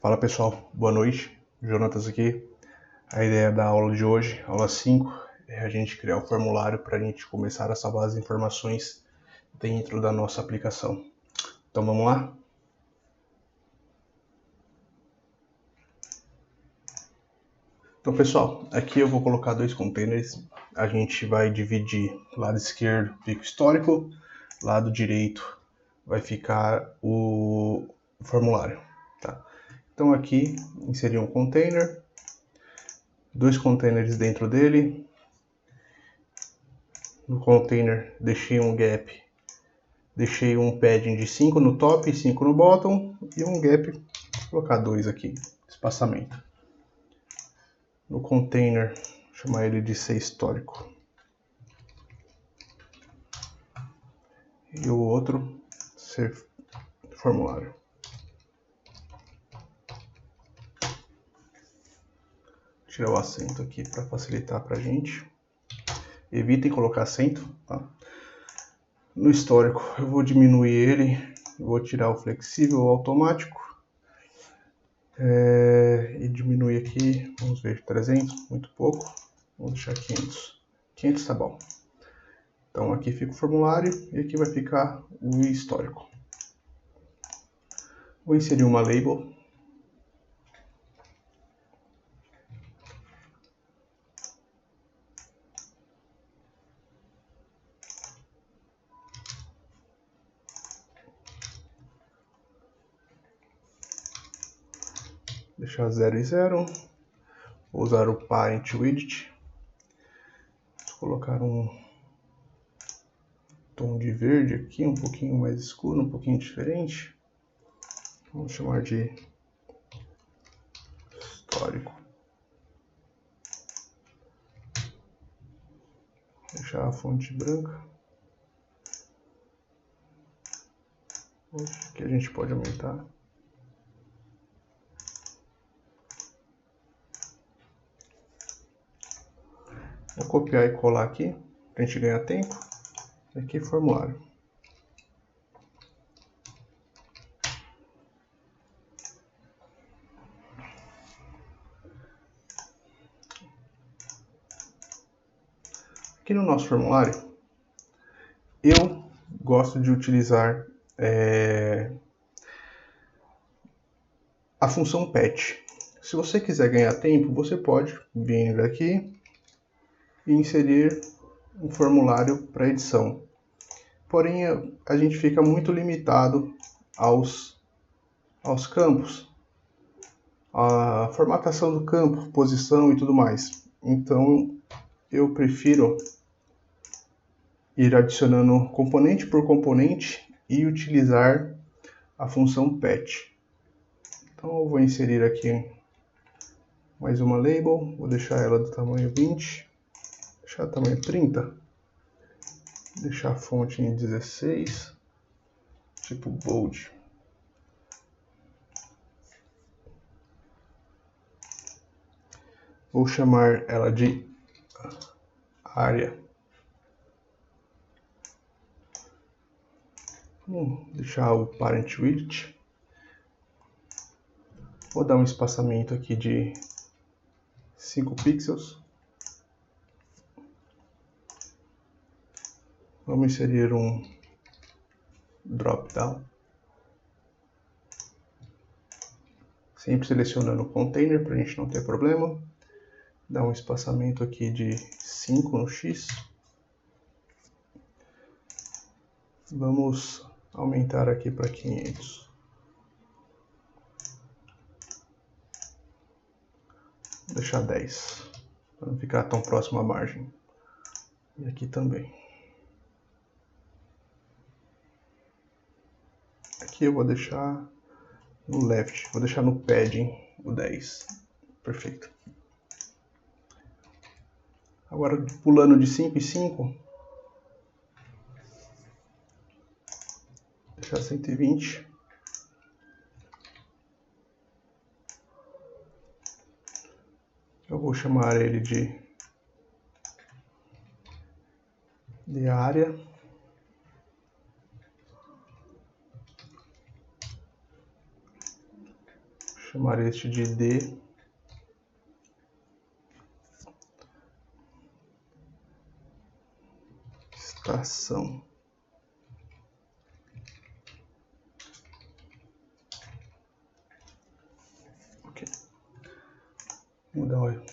Fala pessoal, boa noite, Jonatas aqui. A ideia da aula de hoje, aula 5, é a gente criar o formulário para a gente começar a salvar as informações dentro da nossa aplicação. Então vamos lá? Então pessoal, aqui eu vou colocar dois containers. A gente vai dividir lado esquerdo fica o histórico, lado direito vai ficar o formulário. Tá? Então aqui inserir um container, dois containers dentro dele. No container deixei um gap, deixei um padding de 5 no top e 5 no bottom e um gap, vou colocar 2 aqui, espaçamento. No container, vou chamar ele de ser histórico. E o outro ser formulário. Tirar o acento aqui para facilitar para a gente. Evitem colocar acento, tá? No histórico eu vou diminuir ele, vou tirar o flexível, o automático. E diminuir aqui, vamos ver, 300, muito pouco. Vamos deixar 500. 500 tá bom. Então aqui fica o formulário e aqui vai ficar o histórico. Vou inserir uma label. Deixar 0 e 0. Vou usar o Parent Widget. Vou colocar um tom de verde aqui, um pouquinho mais escuro, um pouquinho diferente. Vamos chamar de histórico. Deixar a fonte branca. Aqui a gente pode aumentar. Vou copiar e colar aqui, para a gente ganhar tempo. Aqui, formulário. Aqui no nosso formulário, eu gosto de utilizar a função PET. Se você quiser ganhar tempo, você pode vir aqui e inserir um formulário para edição. Porém, a gente fica muito limitado aos campos, a formatação do campo, posição e tudo mais. Então, eu prefiro ir adicionando componente por componente e utilizar a função PET. Então, eu vou inserir aqui mais uma label, vou deixar ela do tamanho 20, deixar o tamanho 30, deixar a fonte em 16, tipo bold. Vou chamar ela de área. Vou deixar o Parent Widget. Vou dar um espaçamento aqui de 5 pixels. Vamos inserir um drop-down. Sempre selecionando o container para a gente não ter problema. Dá um espaçamento aqui de 5 no X. Vamos aumentar aqui para 500. Vou deixar 10, para não ficar tão próximo à margem. E aqui também. Aqui eu vou deixar no left, vou deixar no padding o 10. Perfeito. Agora, pulando de 5 em 5, deixar 120. Eu vou chamar ele de área. chamar este de D. Estação. Ok. Mudar o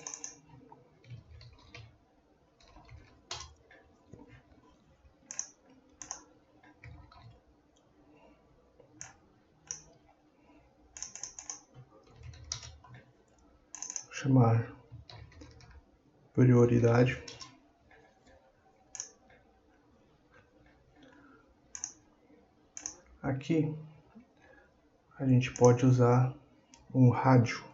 chamar prioridade. Aqui a gente pode usar um rádio.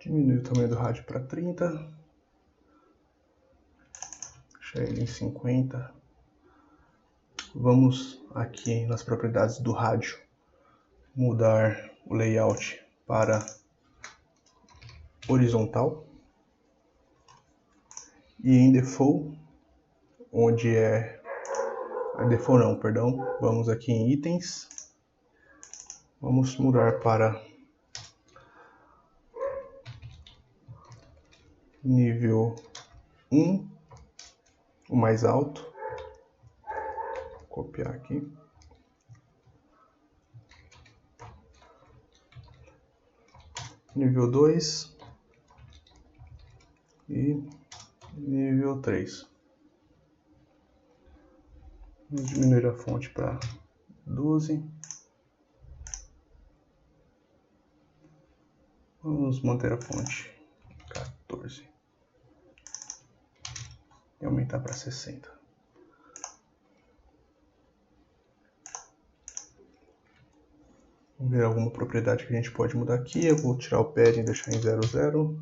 Diminui o tamanho do rádio para 30. Deixar ele em 50. Vamos aqui nas propriedades do rádio mudar o layout para horizontal. E em default, onde é... default não, perdão. Vamos aqui em itens. Vamos mudar para nível 1, o mais alto. Vou copiar aqui. Nível 2 e nível 3. Vamos diminuir a fonte para 12. Vamos manter a fonte 14. E aumentar para 60. Vamos ver alguma propriedade que a gente pode mudar aqui. Eu vou tirar o padding e deixar em 00.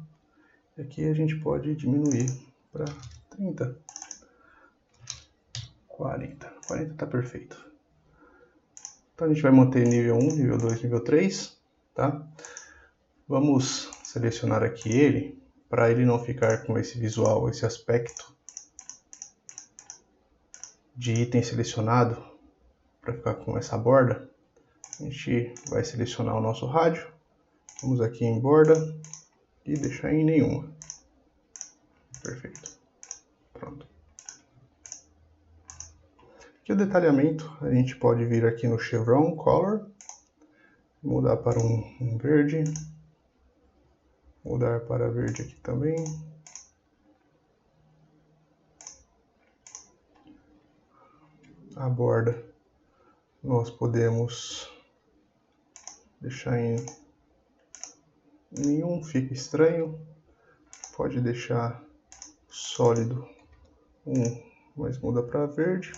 E aqui a gente pode diminuir para 30. 40. 40 está perfeito. Então a gente vai manter nível 1, nível 2, nível 3. Tá? Vamos selecionar aqui ele, para ele não ficar com esse visual, esse aspecto de item selecionado, para ficar com essa borda. A gente vai selecionar o nosso rádio, vamos aqui em borda e deixar em nenhuma. Perfeito. Pronto. Aqui o detalhamento, a gente pode vir aqui no chevron color, mudar para um verde, mudar para verde aqui também. A borda nós podemos deixar em nenhum, fica estranho. Pode deixar sólido 1, mas muda para verde.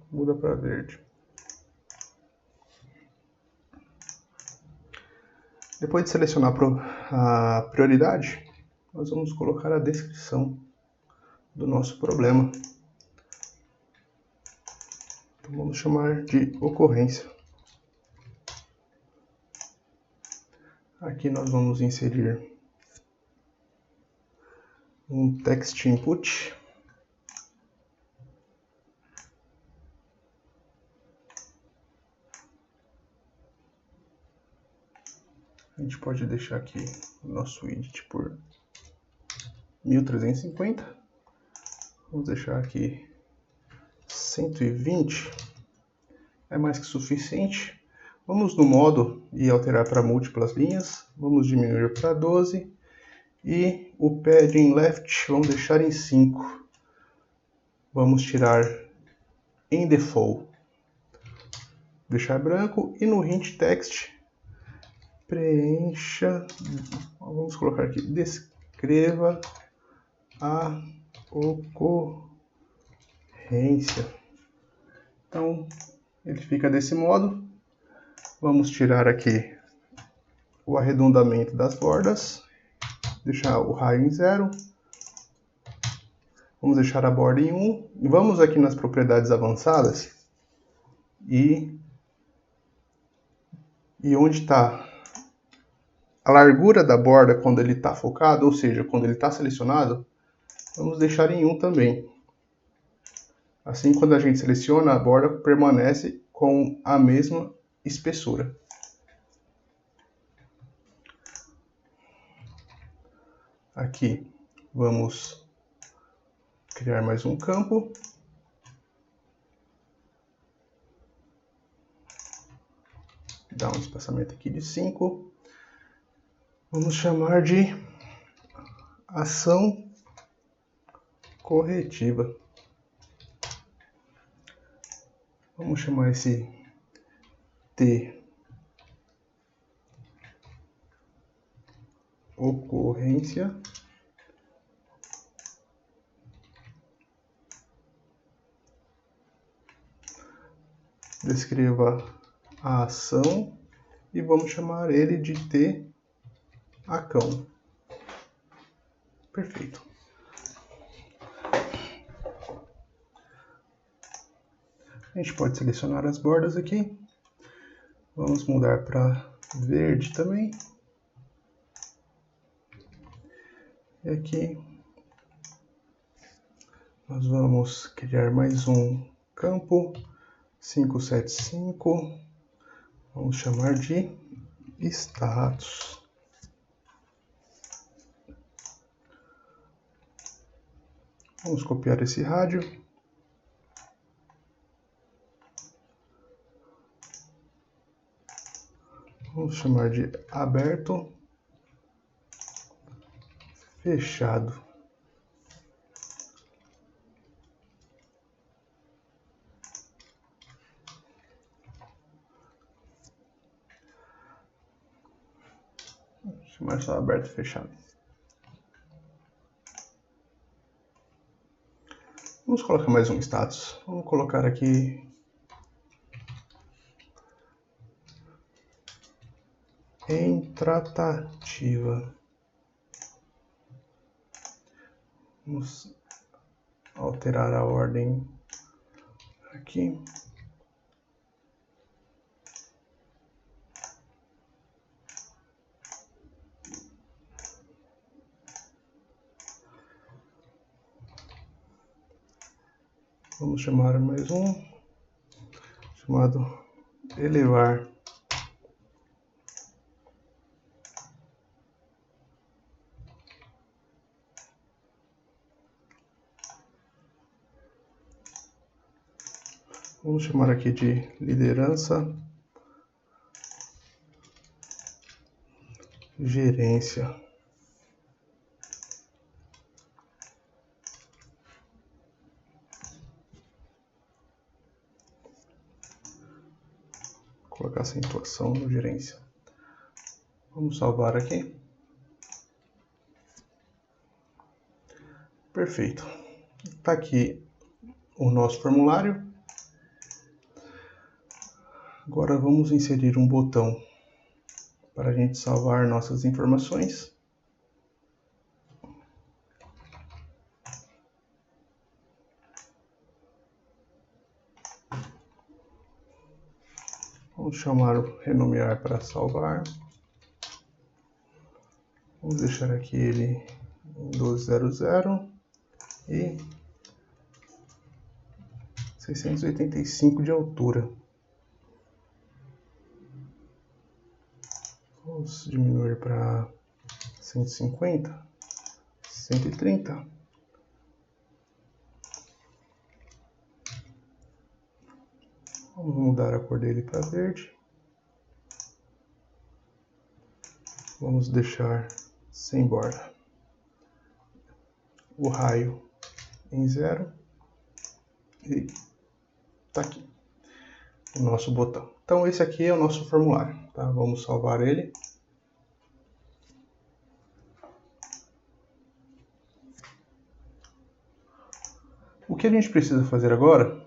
Muda para verde. Depois de selecionar a prioridade, nós vamos colocar a descrição do nosso problema. Então vamos chamar de ocorrência. Aqui nós vamos inserir um text input. A gente pode deixar aqui o nosso widget por 1350. Vamos deixar aqui 120. É mais que suficiente. Vamos no modo e alterar para múltiplas linhas. Vamos diminuir para 12. E o padding left vamos deixar em 5. Vamos tirar em default. Deixar branco. E no hint text, preencha. Vamos colocar aqui. Descreva a ocorrência. Então, ele fica desse modo. Vamos tirar aqui o arredondamento das bordas. Deixar o raio em 0. Vamos deixar a borda em 1. Vamos aqui nas propriedades avançadas e e onde está a largura da borda quando ele está focado, ou seja, quando ele está selecionado, vamos deixar em 1 também. Assim, quando a gente seleciona, a borda permanece com a mesma espessura. Aqui, vamos criar mais um campo. Dar um espaçamento aqui de 5. Vamos chamar de ação corretiva. Vamos chamar esse T ocorrência. Descreva a ação e vamos chamar ele de T acão. Perfeito. A gente pode selecionar as bordas aqui. Vamos mudar para verde também. E aqui nós vamos criar mais um campo 575. Vamos chamar de status. Vamos copiar esse rádio. Vamos chamar de aberto, fechado. Vamos chamar só aberto e fechado. Vamos colocar mais um status. Vamos colocar aqui em tratativa. Vamos alterar a ordem aqui. Vamos chamar mais um, chamado elevar. Vamos chamar aqui de liderança, gerência. Colocar acentuação no gerência. Vamos salvar aqui. Perfeito. Está aqui o nosso formulário. Agora vamos inserir um botão para a gente salvar nossas informações. Vamos chamar o renomear para salvar. Vamos deixar aqui ele em 1200 e 685 de altura. Vamos diminuir para 150, 130. Vamos mudar a cor dele para verde. Vamos deixar sem borda. O raio em 0. E tá aqui o nosso botão. Então esse aqui é o nosso formulário, tá? Vamos salvar ele. O que a gente precisa fazer agora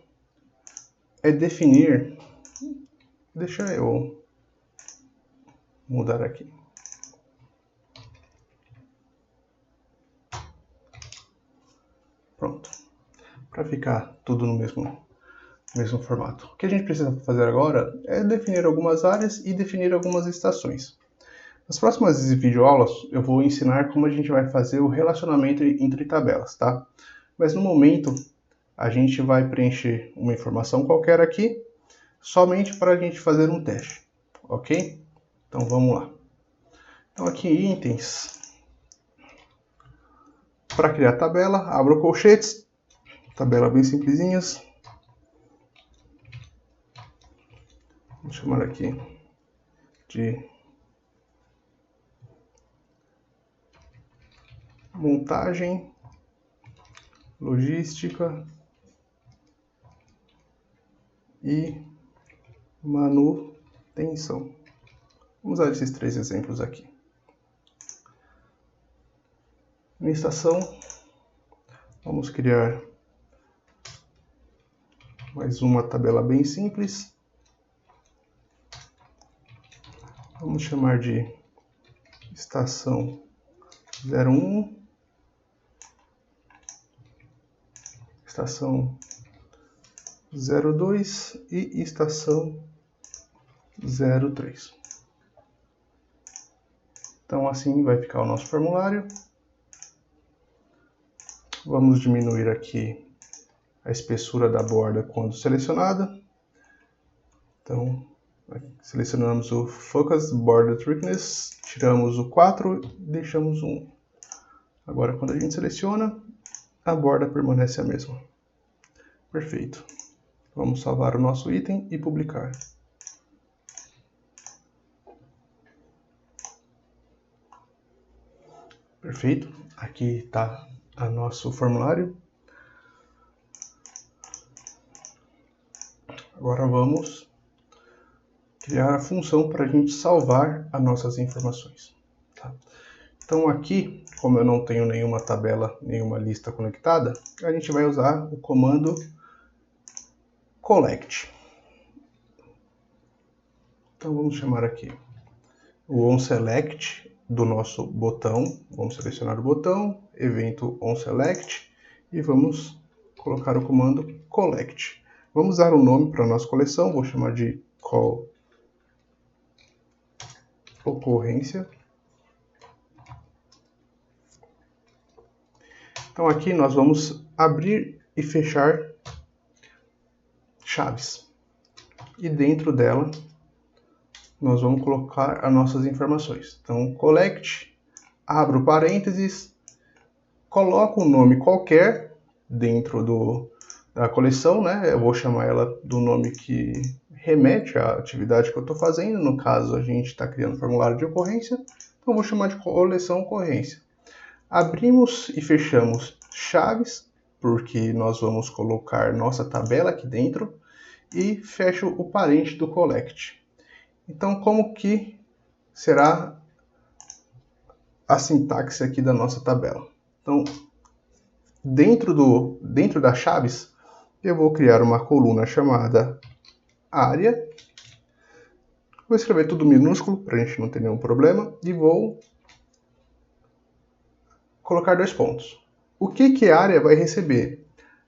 é definir. Deixa eu mudar aqui. Pronto. Para ficar tudo no mesmo mesmo formato. O que a gente precisa fazer agora é definir algumas áreas e definir algumas estações. Nas próximas videoaulas eu vou ensinar como a gente vai fazer o relacionamento entre tabelas, tá? Mas no momento a gente vai preencher uma informação qualquer aqui, somente para a gente fazer um teste, ok? Então vamos lá. Então aqui em itens, para criar tabela, abro colchetes, tabela bem simplesinhas. Vou chamar aqui de montagem, logística e manutenção. Vamos usar esses 3 exemplos aqui. Na estação, vamos criar mais uma tabela bem simples. Vamos chamar de estação 01, estação 02 e estação 03. Então assim vai ficar o nosso formulário. Vamos diminuir aqui a espessura da borda quando selecionada. Então selecionamos o Focus Border Thickness, tiramos o 4 e deixamos o 1. Agora quando a gente seleciona, a borda permanece a mesma. Perfeito. Vamos salvar o nosso item e publicar. Perfeito. Aqui está o nosso formulário. Agora vamos criar a função para a gente salvar as nossas informações. Tá? Então aqui, como eu não tenho nenhuma tabela, nenhuma lista conectada, a gente vai usar o comando collect. Então vamos chamar aqui o onSelect do nosso botão. Vamos selecionar o botão, evento onSelect e vamos colocar o comando collect. Vamos dar um nome para a nossa coleção, vou chamar de call ocorrência. Então aqui nós vamos abrir e fechar chaves. E dentro dela nós vamos colocar as nossas informações. Então collect, abro parênteses, coloco um nome qualquer dentro da coleção, né? Eu vou chamar ela do nome que remete à atividade que eu estou fazendo. No caso, a gente está criando formulário de ocorrência, então eu vou chamar de coleção ocorrência. Abrimos e fechamos chaves, porque nós vamos colocar nossa tabela aqui dentro, e fecho o parente do collect. Então, como que será a sintaxe aqui da nossa tabela? Então, dentro das chaves, eu vou criar uma coluna chamada área. Vou escrever tudo minúsculo para a gente não ter nenhum problema e vou colocar 2 pontos. O que a área vai receber?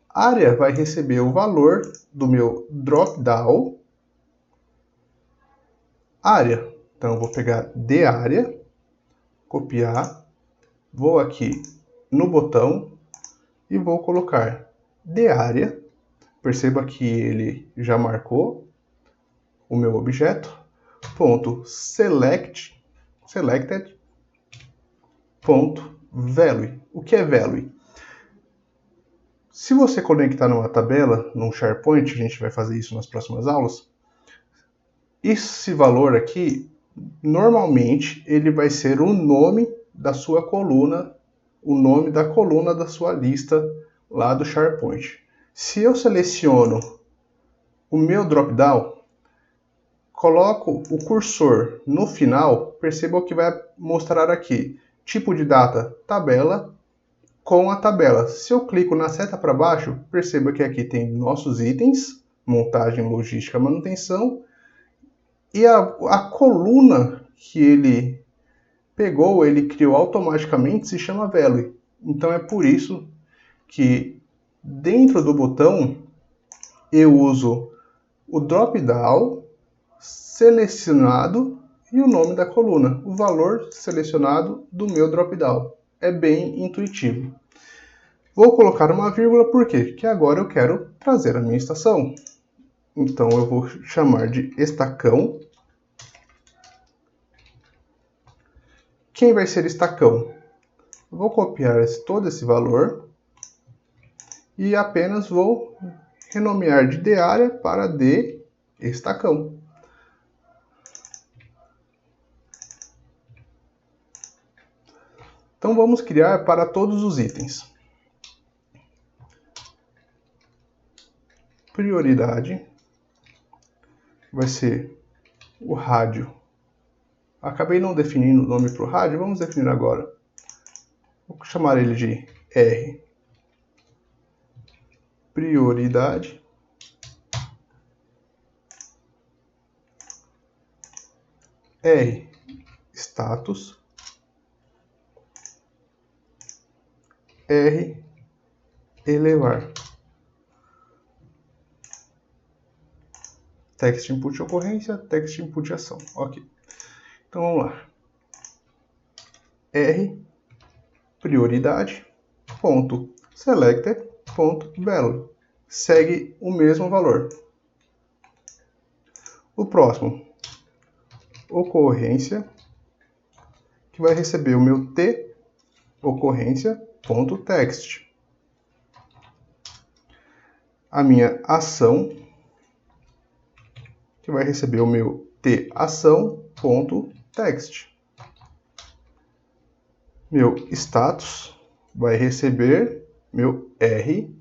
A área vai receber o valor do meu drop-down área. Então, eu vou pegar de área, copiar, vou aqui no botão e vou colocar de área. Perceba que ele já marcou o meu objeto. Ponto selected. Ponto value. O que é value? Se você conectar numa tabela, num SharePoint, a gente vai fazer isso nas próximas aulas, esse valor aqui, normalmente, ele vai ser o nome da sua coluna, o nome da coluna da sua lista lá do SharePoint. Se eu seleciono o meu drop-down, coloco o cursor no final, perceba o que vai mostrar aqui. Tipo de data, tabela, com a tabela. Se eu clico na seta para baixo, perceba que aqui tem nossos itens, montagem, logística, manutenção, e a coluna que ele pegou, ele criou automaticamente, se chama value. Então é por isso que dentro do botão eu uso o drop-down selecionado e o nome da coluna, o valor selecionado do meu drop-down. É bem intuitivo. Vou colocar uma vírgula, por quê? Porque agora eu quero trazer a minha estação. Então eu vou chamar de estacão. Quem vai ser estacão? Vou copiar todo esse valor e apenas vou renomear de dArea para de estacão. Então vamos criar para todos os itens. Prioridade vai ser o rádio. Acabei não definindo o nome para o rádio, vamos definir agora. Vou chamar ele de R. Prioridade. R. Status. R. Elevar. Text input ocorrência, text input ação. Ok. Então vamos lá. R. Prioridade. Ponto. Selected. Ponto. Value. Segue o mesmo valor. O próximo. Ocorrência. Que vai receber o meu T. Ocorrência. Ponto. Text. A minha ação. Que vai receber o meu T. Ação. Ponto. Text. Meu status vai receber meu R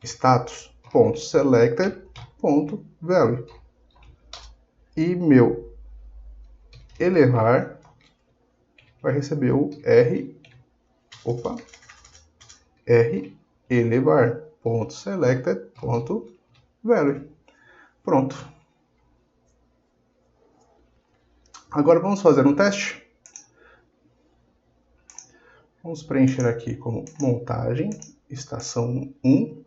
status ponto selected ponto value e meu elevar vai receber o R elevar ponto selected ponto value. Pronto. Agora vamos fazer um teste. Vamos preencher aqui como montagem, estação 1,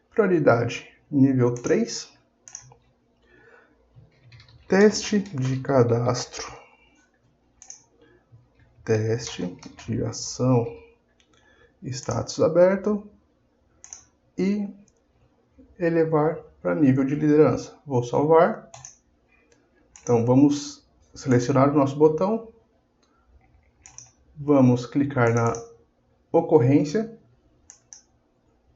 prioridade nível 3, teste de cadastro, teste de ação, status aberto e elevar para nível de liderança. Vou salvar. Então vamos selecionar o nosso botão. Vamos clicar na ocorrência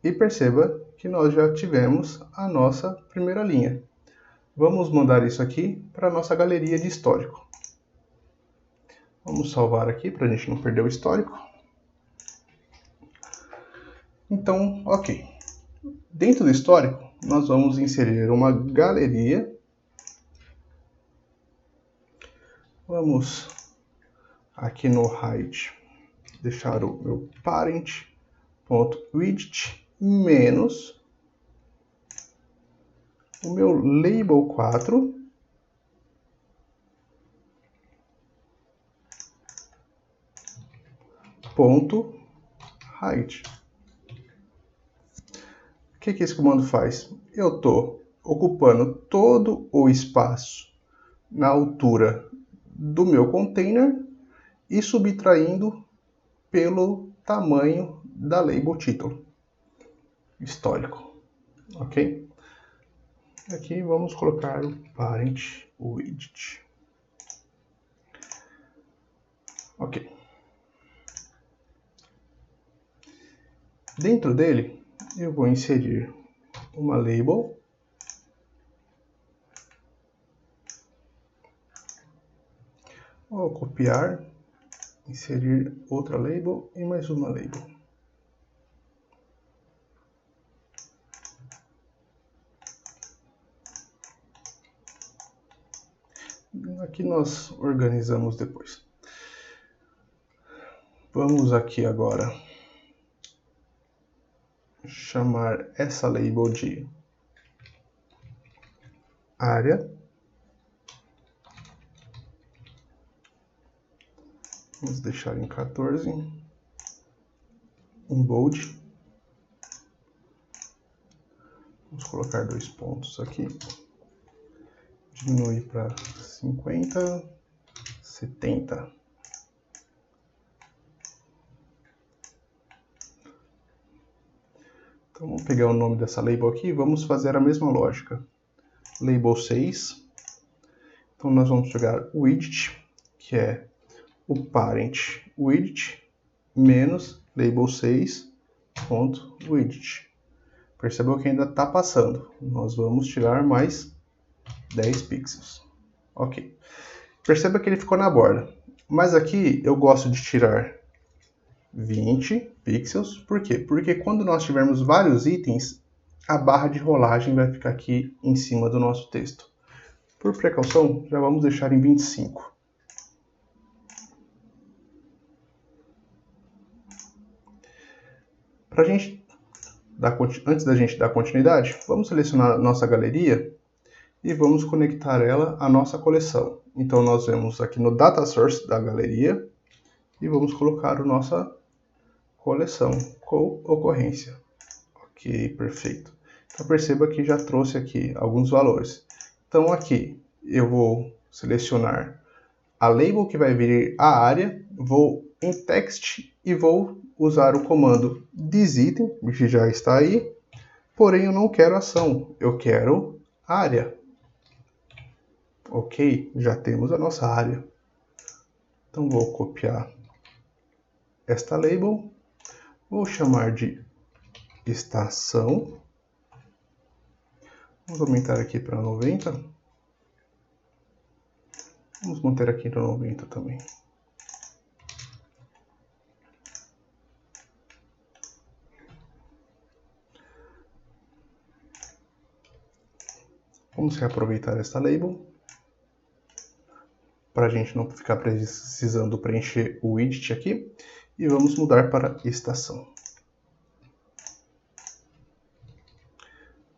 e perceba que nós já tivemos a nossa primeira linha. Vamos mandar isso aqui para a nossa galeria de histórico. Vamos salvar aqui para a gente não perder o histórico. Então, ok. Dentro do histórico, nós vamos inserir uma galeria. Vamos aqui no hide deixar o meu parent.widget menos o meu label 4 ponto hide. O que esse comando faz? Eu estou ocupando todo o espaço na altura do meu container e subtraindo pelo tamanho da label título histórico, ok? Aqui vamos colocar o parent widget, ok? Dentro dele eu vou inserir uma label, vou copiar, inserir outra label e mais uma label. Aqui nós organizamos depois. Vamos aqui agora chamar essa label de área. Vamos deixar em 14, em bold. Vamos colocar 2 pontos aqui. Diminuir para 50, 70. Então vamos pegar o nome dessa label aqui e vamos fazer a mesma lógica. Label 6. Então nós vamos pegar o widget, que é o parent widget, menos label 6.widget. Percebeu que ainda está passando. Nós vamos tirar mais 10 pixels. Ok. Perceba que ele ficou na borda. Mas aqui eu gosto de tirar 20 pixels. Por quê? Porque quando nós tivermos vários itens, a barra de rolagem vai ficar aqui em cima do nosso texto. Por precaução, já vamos deixar em 25. Antes da gente dar continuidade, vamos selecionar a nossa galeria e vamos conectar ela à nossa coleção. Então nós vemos aqui no Data Source da galeria e vamos colocar a nossa coleção com ocorrência. Ok, perfeito. Então perceba que já trouxe aqui alguns valores. Então aqui eu vou selecionar a label que vai vir a área, vou em text e vou usar o comando thisItem, que já está aí, porém eu não quero ação, eu quero área. Ok, já temos a nossa área. Então vou copiar esta label, vou chamar de estação, vamos aumentar aqui para 90, vamos manter aqui para 90 também. Vamos reaproveitar esta label, para a gente não ficar precisando preencher o widget aqui, e vamos mudar para estação.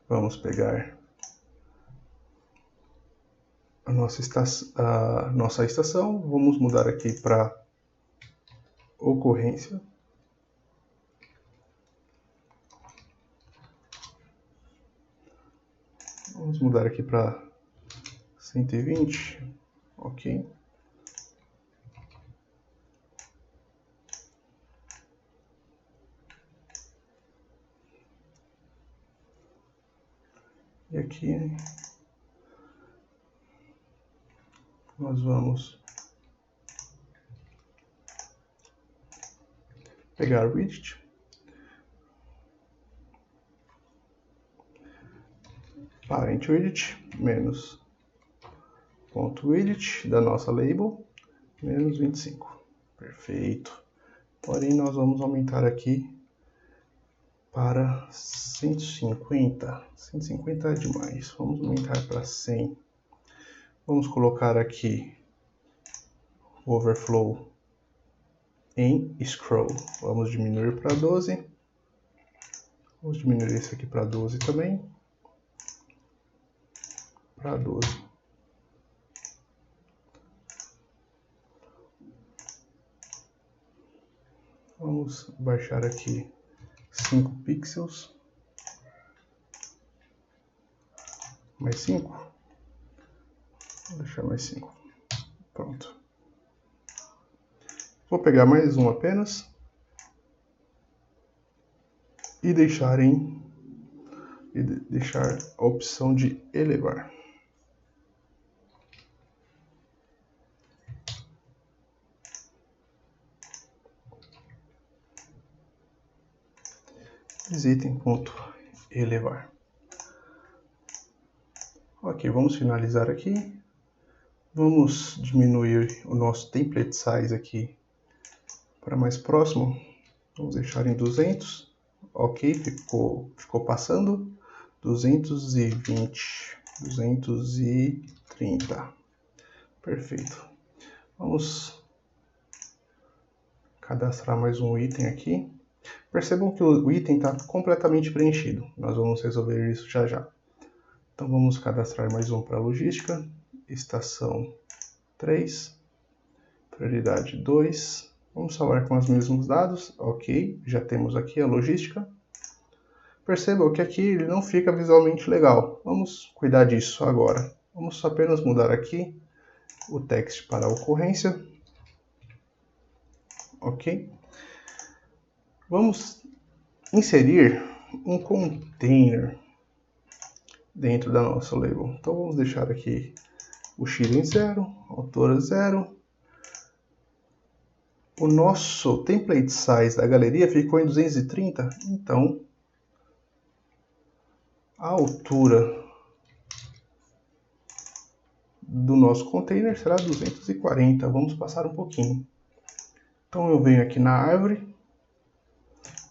Vamos pegar a nossa estação, vamos mudar aqui para ocorrência. Vamos mudar aqui para 120, ok. E aqui nós vamos pegar o widget, parent widget, menos ponto widget da nossa label, menos 25. Perfeito. Porém, nós vamos aumentar aqui para 150. 150 é demais. Vamos aumentar para 100. Vamos colocar aqui o overflow em scroll. Vamos diminuir para 12. Vamos diminuir esse aqui para 12 também. Para 12. Vamos baixar aqui 5 pixels. Mais 5. Vou deixar mais 5. Pronto. Vou pegar mais um apenas. E deixar a opção de elevar. thisItem.elevar. Ok, vamos finalizar aqui. Vamos diminuir o nosso template size aqui para mais próximo. Vamos deixar em 200. Ok, ficou passando. 220, 230. Perfeito. Vamos cadastrar mais um item aqui. Percebam que o item está completamente preenchido. Nós vamos resolver isso já já. Então vamos cadastrar mais um para logística. Estação 3. Prioridade 2. Vamos salvar com os mesmos dados. Ok, já temos aqui a logística. Percebam que aqui ele não fica visualmente legal. Vamos cuidar disso agora. Vamos apenas mudar aqui o text para a ocorrência. Ok? Vamos inserir um container dentro da nossa label. Então vamos deixar aqui o x em 0, altura 0. O nosso template size da galeria ficou em 230, então a altura do nosso container será 240. Vamos passar um pouquinho. Então eu venho aqui na árvore,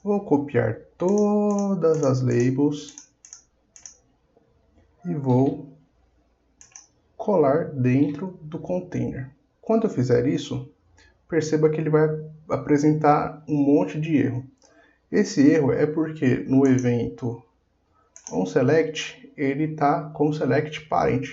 vou copiar todas as labels e vou colar dentro do container. Quando eu fizer isso, perceba que ele vai apresentar um monte de erro. Esse erro é porque no evento onSelect ele está com select parent.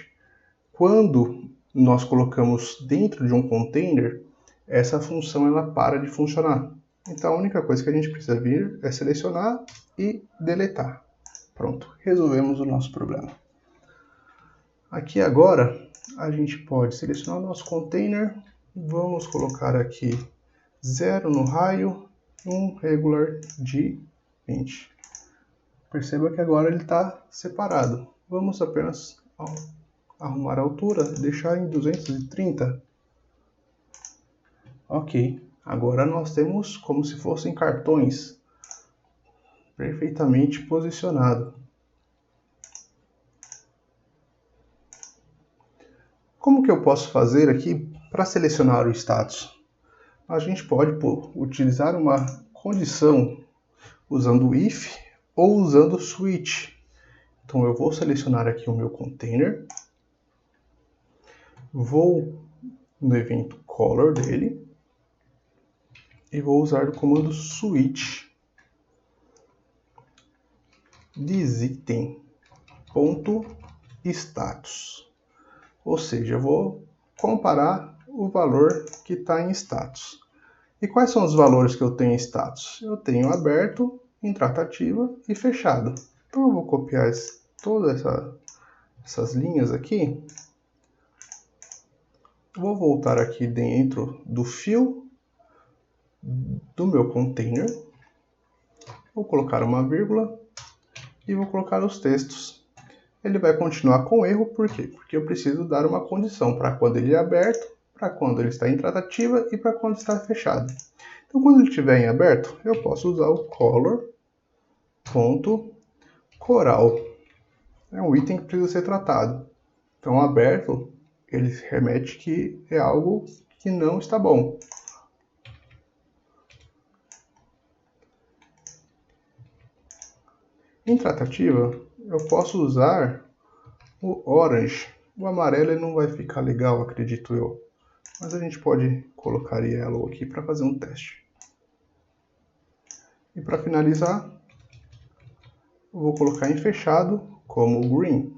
Quando nós colocamos dentro de um container, essa função ela para de funcionar. Então a única coisa que a gente precisa vir é selecionar e deletar. Pronto, resolvemos o nosso problema. Aqui agora a gente pode selecionar o nosso container. Vamos colocar aqui 0 no raio e um regular de 20. Perceba que agora ele está separado. Vamos apenas arrumar a altura, deixar em 230. Ok, agora nós temos como se fossem cartões perfeitamente posicionado. Como que eu posso fazer aqui para selecionar o status? A gente pode utilizar uma condição usando if ou usando switch. Então eu vou selecionar aqui o meu container, vou no evento color dele e vou usar o comando switch thisItem.status. Ou seja, eu vou comparar o valor que está em status. E quais são os valores que eu tenho em status? Eu tenho aberto, em tratativa e fechado. Então eu vou copiar todas essas linhas aqui. Vou voltar aqui dentro do fio do meu container. Vou colocar uma vírgula e vou colocar os textos. Ele vai continuar com erro, por quê? Porque eu preciso dar uma condição para quando ele é aberto, para quando ele está em tratativa e para quando está fechado. Então, quando ele estiver em aberto, eu posso usar o color.coral. É um item que precisa ser tratado. Então, aberto, ele remete que é algo que não está bom. Em tratativa, eu posso usar o orange. O amarelo ele não vai ficar legal, acredito eu. Mas a gente pode colocar yellow aqui para fazer um teste. E para finalizar, eu vou colocar em fechado como green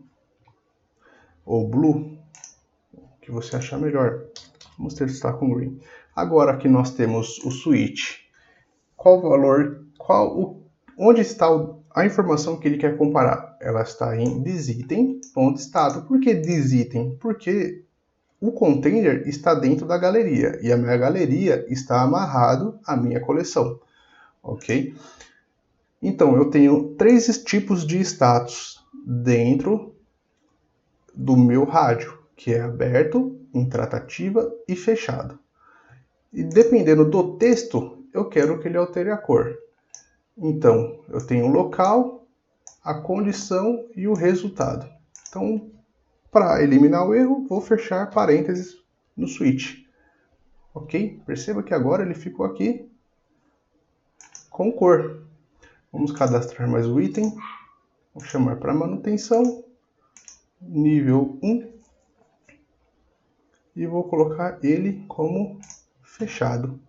ou blue, que você achar melhor. Vamos testar com green. Agora que nós temos o switch, qual o valor, onde está a informação que ele quer comparar? Ela está em thisItem.status. Por que thisItem? Porque o container está dentro da galeria e a minha galeria está amarrado à minha coleção, ok? Então eu tenho 3 tipos de status dentro do meu rádio, que é aberto, em tratativa e fechado. E dependendo do texto, eu quero que ele altere a cor. Então eu tenho o local, a condição e o resultado. Então, para eliminar o erro, vou fechar parênteses no switch. Ok? Perceba que agora ele ficou aqui com cor. Vamos cadastrar mais o item. Vou chamar para manutenção. Nível 1. E vou colocar ele como fechado.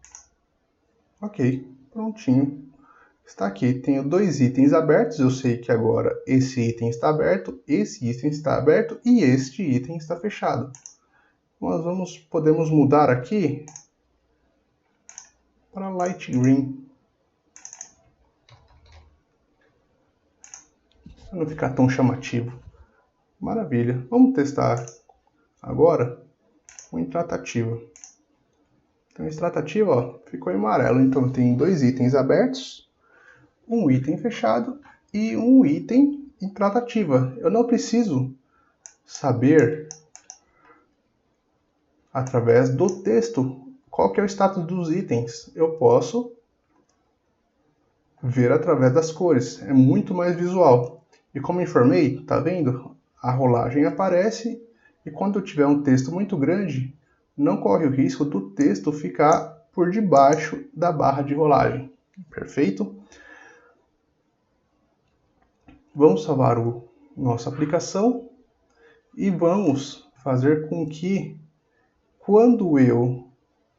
Ok, prontinho. Está aqui, tenho 2 itens abertos, eu sei que agora esse item está aberto, esse item está aberto e este item está fechado. Nós podemos mudar aqui para light green. para não ficar tão chamativo. Maravilha. Vamos testar agora o em tratativa. Então, em tratativa, ó, ficou em amarelo. Então, tem 2 itens abertos, um item fechado e um item em tratativa. Eu não preciso saber, através do texto, qual que é o status dos itens. Eu posso ver através das cores. É muito mais visual. E como informei, tá vendo? A rolagem aparece e quando eu tiver um texto muito grande, não corre o risco do texto ficar por debaixo da barra de rolagem. Perfeito? Vamos salvar a nossa aplicação e vamos fazer com que, quando eu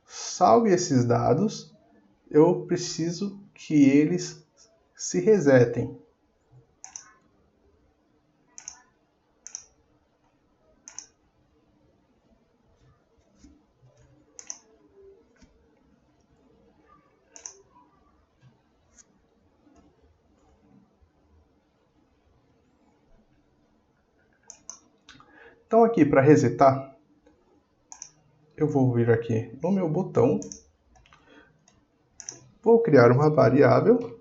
salve esses dados, eu preciso que eles se resetem. Então aqui para resetar, eu vou vir aqui no meu botão, vou criar uma variável,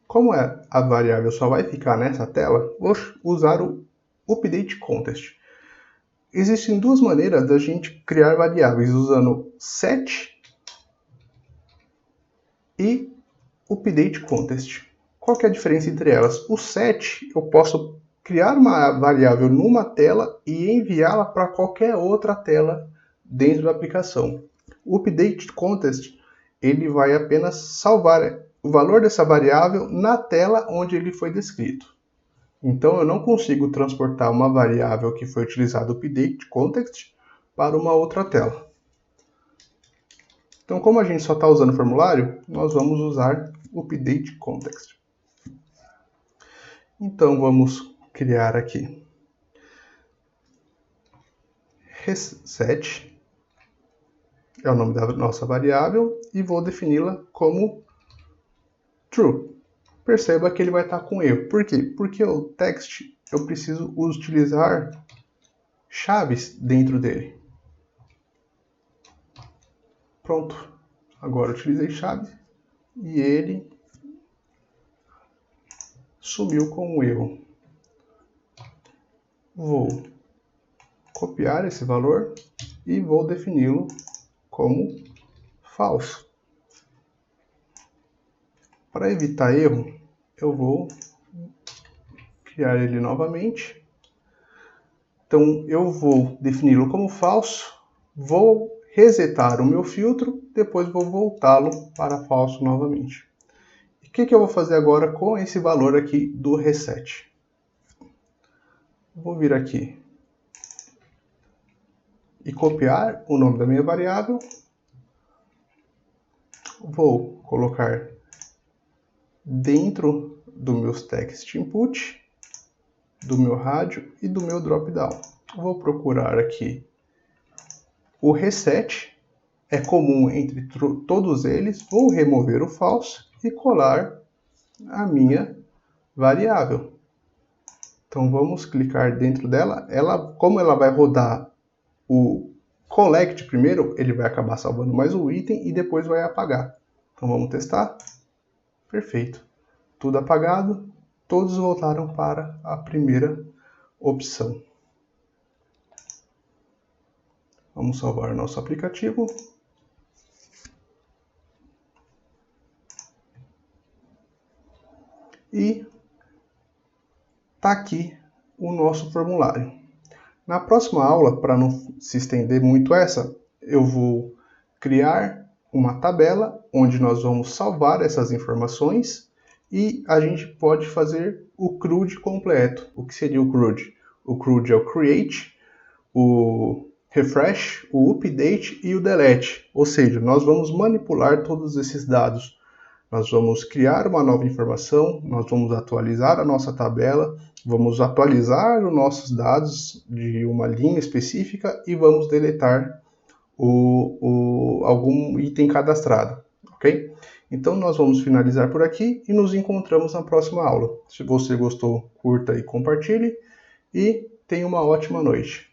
como a variável só vai ficar nessa tela, vou usar o update context. Existem 2 maneiras da gente criar variáveis, usando set e update context. Qual que é a diferença entre elas? O set, eu posso criar uma variável numa tela e enviá-la para qualquer outra tela dentro da aplicação. O update context, ele vai apenas salvar o valor dessa variável na tela onde ele foi descrito. Então eu não consigo transportar uma variável que foi utilizada update context para uma outra tela. Então, como a gente só está usando o formulário, nós vamos usar update context. Então vamos criar aqui reset, é o nome da nossa variável, e vou defini-la como true. Perceba que ele vai estar com erro. Por quê? Porque o text eu preciso utilizar chaves dentro dele. Pronto. Agora eu utilizei chave e ele sumiu com um erro. Vou copiar esse valor e vou defini-lo como falso. Para evitar erro, eu vou criar ele novamente. Então eu vou defini-lo como falso, vou resetar o meu filtro, depois vou voltá-lo para falso novamente. E o que eu vou fazer agora com esse valor aqui do reset? Vou vir aqui e copiar o nome da minha variável. Vou colocar dentro do meu text input, do meu rádio e do meu dropdown. Vou procurar aqui o reset, é comum entre todos eles. Vou remover o false e colar a minha variável. Então vamos clicar dentro dela. Como ela vai rodar o collect primeiro, ele vai acabar salvando mais o item e depois vai apagar. Então vamos testar. Perfeito. Tudo apagado, todos voltaram para a primeira opção. Vamos salvar nosso aplicativo. E está aqui o nosso formulário. Na próxima aula, para não se estender muito eu vou criar uma tabela onde nós vamos salvar essas informações e a gente pode fazer o CRUD completo. O que seria o CRUD? O CRUD é o create, o refresh, o update e o delete. Ou seja, nós vamos manipular todos esses dados. Nós vamos criar uma nova informação, nós vamos atualizar a nossa tabela, vamos atualizar os nossos dados de uma linha específica e vamos deletar algum item cadastrado. ok? Então nós vamos finalizar por aqui e nos encontramos na próxima aula. Se você gostou, curta e compartilhe e tenha uma ótima noite.